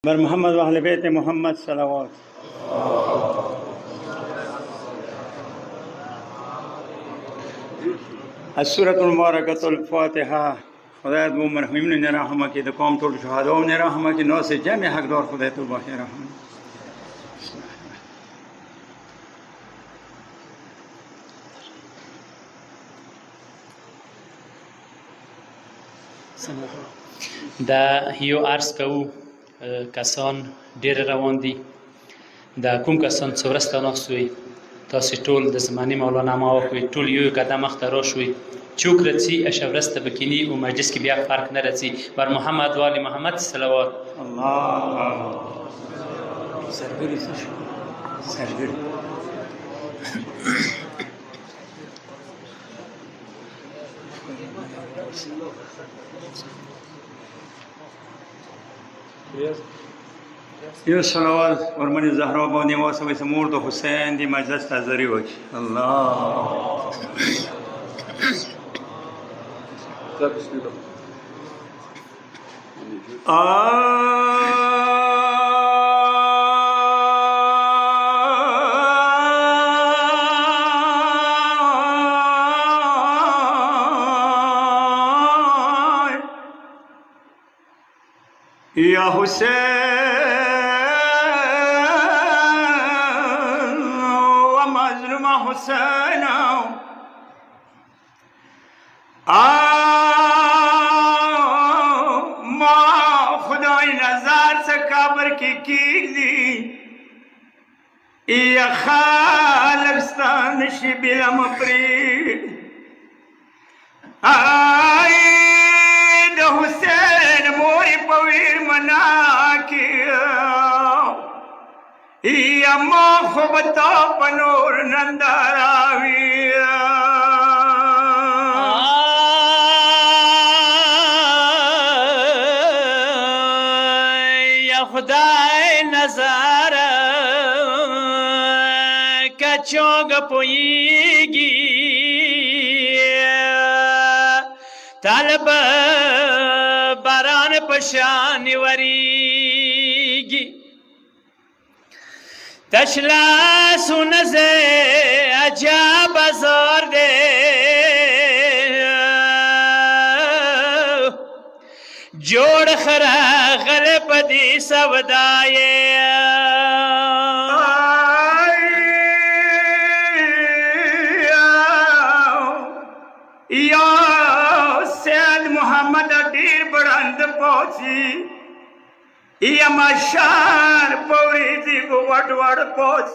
بر محمد و اهل بیت محمد صلوات. السورة المبارکة الفاتحه. خدای دې مرحومینو نه رحم وکړي، د قوم ټول شهداو نه رحم وکړي، نو سه جمع حقدار خدای ته بخیر رحم. دا یو عرض کوو کسان ډېر روان دي. دا کوم کسان چې ورسته ناست وي، تاسې ټول د زماني مولانا ما وکوئ، ټول یو قدم مخته راشوئ. چوک رڅي اشه ورسته به کیني او مجلس کې بیا فرق نه رڅي. بر محمد و آل محمد صلوات. الله سرګری سرګری یو صلوات ورمنی زهرا باندې واسوي سمور د حسین دی مجلس تازری وکي. الله یا حسین و مظلوم حسین ما خدای نظر سے قبر کی دی یا خالقستان شبیلم پرید آئی دا حسین موری پویر منا کیا یا ما خوبتا پنور ننداراوی یا خدای نظر کچوگ پویگی طالب باران پشان وریگی تشلا سنزے عجاب زور دے جوڑ خرا غلب دی سودائے یا سید محمد دیر برند پوچی یا مشار پوری دی وڑ وڑ پوچ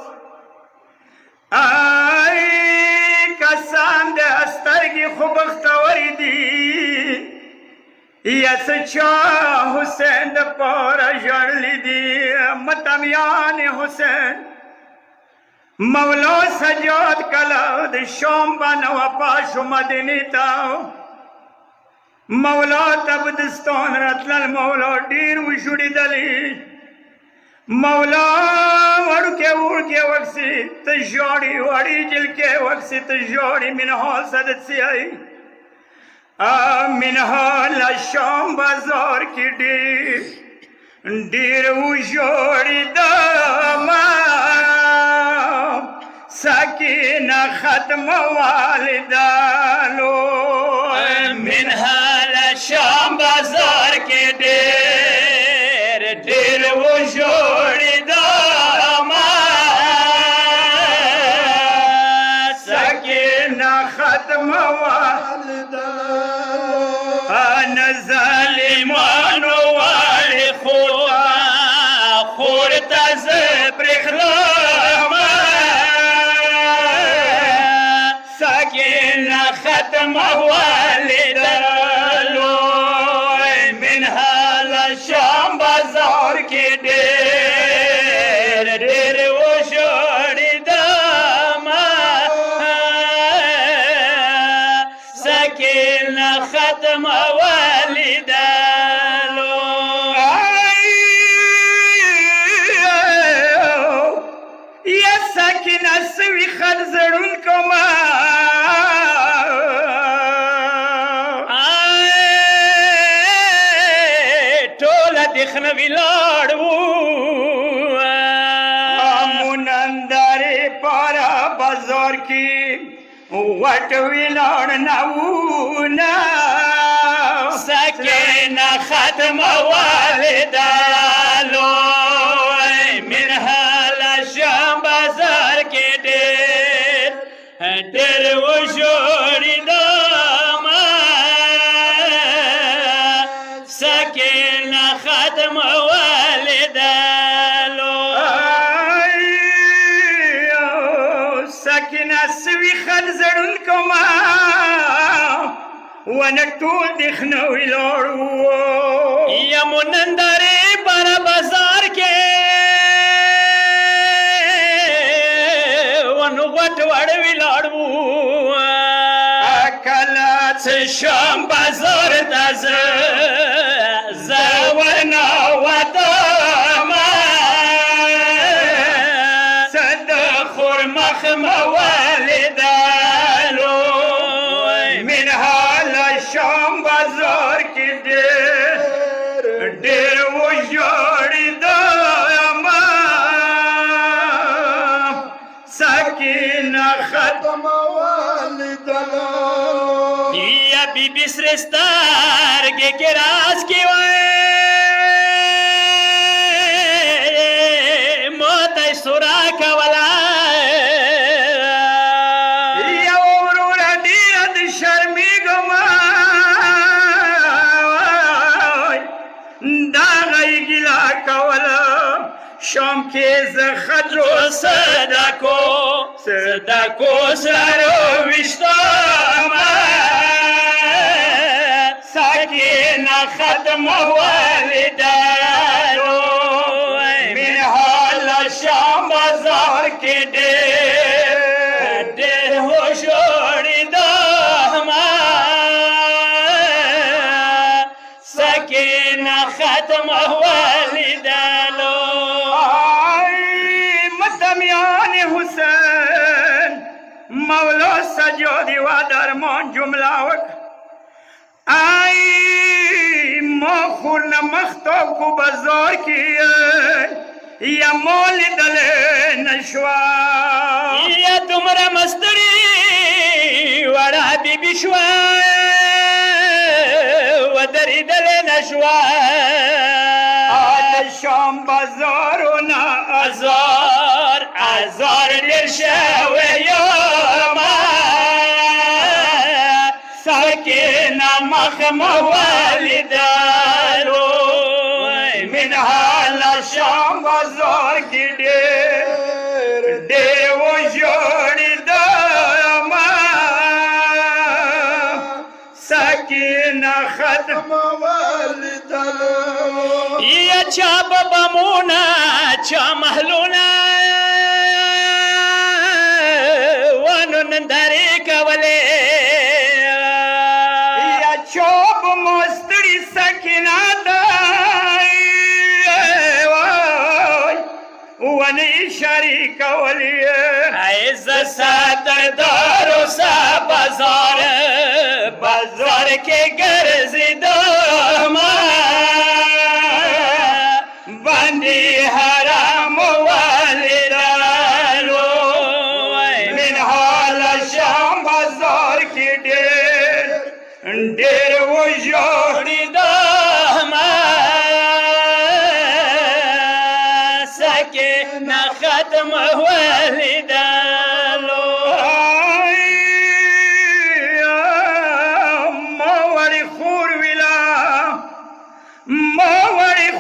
آئی کسان دے استر کی خوبختوری دی یا سچا حسین دے پورا جڑلی دی متمیان حسین مولا سجاد کلاد شام بانو پاشو مدنی تاو مولا تبدستان رتلل مولا دیر وشوڑی دلی مولا وڑکے وقسی تجوڑی وڑی جل کے وقسی تجوڑی منہا صدت سی آئی منہا لشام بازار کی دیر وشوڑی داما سکینہ ختم والدالو منہا لشام بازار کے دیر وہ جوڑی داما سکینہ ختم والدالو ظالمان والی خورتا زبرخلا ختم والدالو منها لشام بازار کی دیر و شوڑی داما سکین ختم والدالو یا سکین سوی خد زرون کما دخن ویلاړ وو کې وټ ویلاړ ناونه سکینه ختم والده لوی من حاله شم بازار کې ډېر وژړېدم سکینه ختم والده سکینه سوي خل زړونکو ما ونه ټول دخنه ویلاړ وو یمو نندارې پر بازار کې ونه غټ وړ ویلاړ وو کله څه شم بازار ته زه ورنوتم څه د خور مخ موالدلو من حاله شام بازار کې ډېر وژړېدم سکینه ختم والدلو یا بیبي سرې سترګې کې راز کې وای موته یې سوره کوله یو وروره ډېره د شرمېږم دغه یې ګیله کوله شام کې زه ښځو صدقو سره ویشتم سکینه ختم والدلو من حاله شام بازار کې ډېر وژړېدم سکینه ختم والدلو متمیان حسین مولا سجادی و درمان جمله وکړه ای ما خور نه مختاب کو بازار کې یا مول دلې نشوا یا دومره مستړي وړه بیبي شوه ودرېدلې نه شوه د شام بازارونه ازار ډېر شوی یم سکینه مخ موالدلو من حاله شام بازار کې ډېر وژړېدم سکینه ختم والدلو یا چا بمونه چا محلونه ونو نندارې کولې یا چوب مستړي سکینه ده ونه اشارې کولې ای زه ساتردارو سا بازار کې ګرځېدم باندې حرام والدلو من حاله شام بازار کې ډېر وژړېدم سکینه ختم والدلو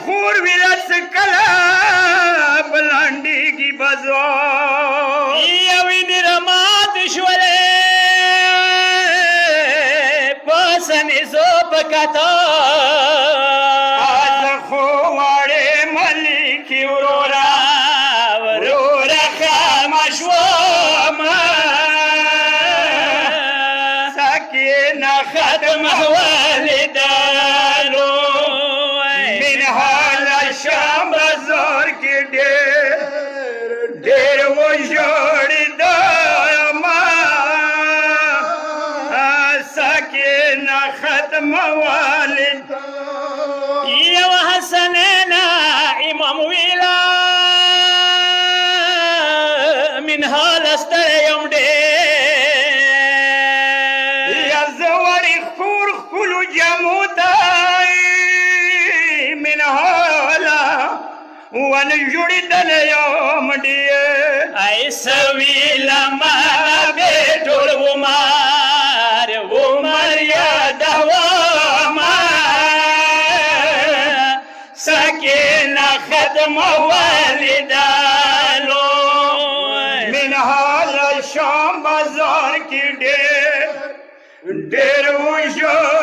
خور ویلا سکلا بلانډېږي بازار یوې نرمات شولې په سمیزو په کتار خو واړې ملکې وروره خامه شوم سکینه ختم والدلو من حاله شام بازار کې ډېر وژړېدم سکینه ختم والدلو یو حسنینا امام ویلا ون جوړی دل یوم ډیر ایسوی لمن بیٹول عمر یادوما سکینه ختم والدالو من حال شام بازار کی ډیر ډیر وشو